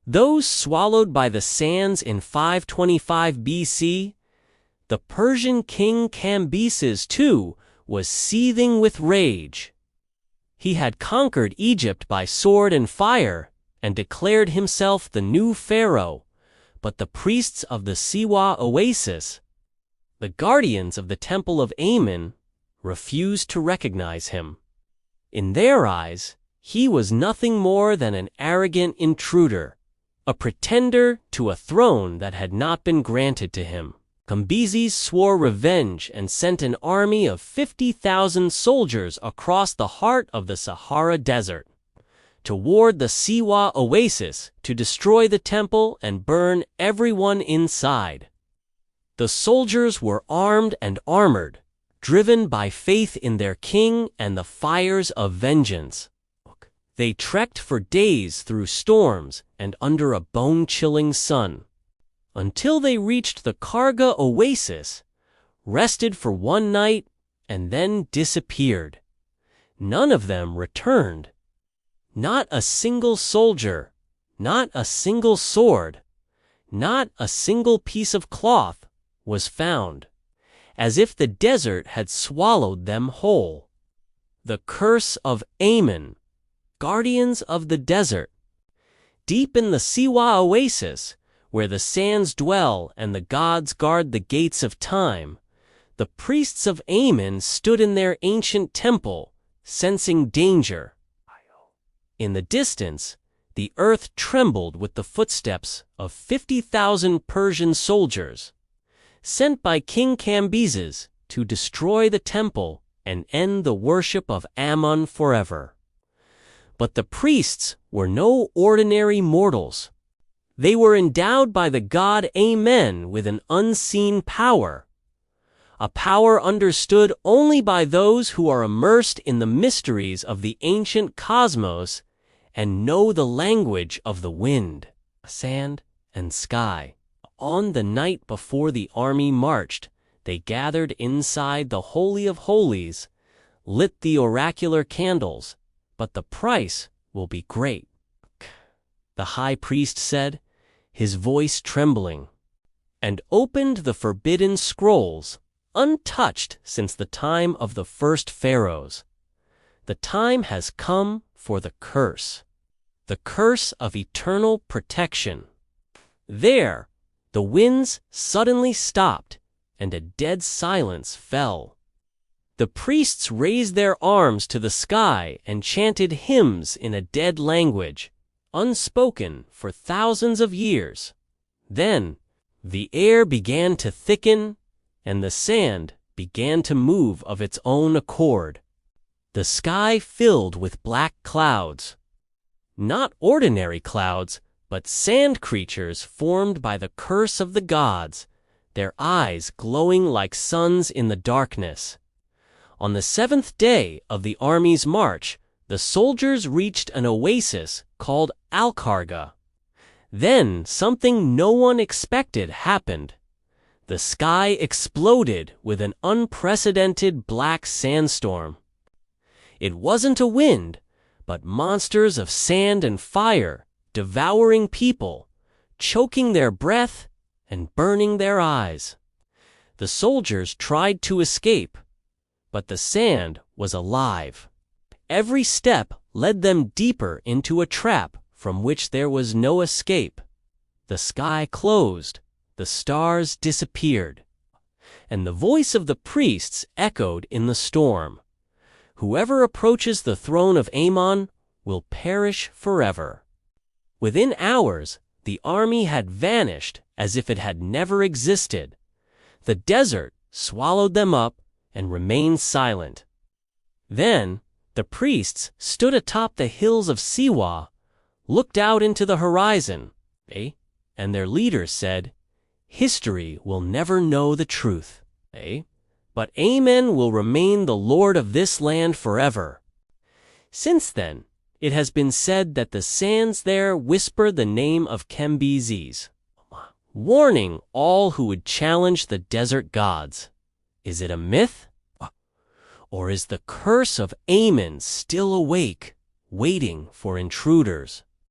Those swallowed by the sands in 525 BC, the Persian king Cambyses II was seething with rage. He had conquered Egypt by sword and fire and declared himself the new pharaoh, but the priests of the Siwa oasis, the guardians of the temple of Amun, refused to recognize him. In their eyes, he was nothing more than an arrogant intruder, a pretender to a throne that had not been granted to him. Cambyses swore revenge and sent an army of 50,000 soldiers across the heart of the Sahara Desert, toward the Siwa oasis to destroy the temple and burn everyone inside. The soldiers were armed and armored, driven by faith in their king and the fires of vengeance. They trekked for days through storms and under a bone-chilling sun, until they reached the Karga oasis, rested for one night, and then disappeared. None of them returned. Not a single soldier, not a single sword, not a single piece of cloth was found, as if the desert had swallowed them whole. The curse of Amun, guardians of the desert. Deep in the Siwa oasis, where the sands dwell and the gods guard the gates of time, the priests of Amun stood in their ancient temple, sensing danger. In the distance, the earth trembled with the footsteps of 50,000 Persian soldiers, sent by King Cambyses to destroy the temple and end the worship of Amun forever. But the priests were no ordinary mortals. They were endowed by the god Amen with an unseen power, a power understood only by those who are immersed in the mysteries of the ancient cosmos and know the language of the wind, sand, and sky. On the night before the army marched, they gathered inside the Holy of Holies, lit the oracular candles, but the price will be great, the high priest said, his voice trembling, and opened the forbidden scrolls, untouched since the time of the first pharaohs. The time has come for the curse of eternal protection. There, the winds suddenly stopped, and a dead silence fell. The priests raised their arms to the sky and chanted hymns in a dead language, unspoken for thousands of years. Then, the air began to thicken, and the sand began to move of its own accord. The sky filled with black clouds. Not ordinary clouds, but sand creatures formed by the curse of the gods, their eyes glowing like suns in the darkness. On the 7th day of the army's march, the soldiers reached an oasis called Al-Karga. Then something no one expected happened. The sky exploded with an unprecedented black sandstorm. It wasn't a wind, but monsters of sand and fire, devouring people, choking their breath, and burning their eyes. The soldiers tried to escape, but the sand was alive. Every step led them deeper into a trap from which there was no escape. The sky closed, the stars disappeared, and the voice of the priests echoed in the storm. Whoever approaches the throne of Amun will perish forever. Within hours, the army had vanished as if it had never existed. The desert swallowed them up and remained silent. Then, the priests stood atop the hills of Siwa, looked out into the horizon, and their leaders said, "History will never know the truth, but Amen will remain the Lord of this land forever." Since then, it has been said that the sands there whisper the name of Cambyses, warning all who would challenge the desert gods. Is it a myth? Or is the curse of Amun still awake, waiting for intruders?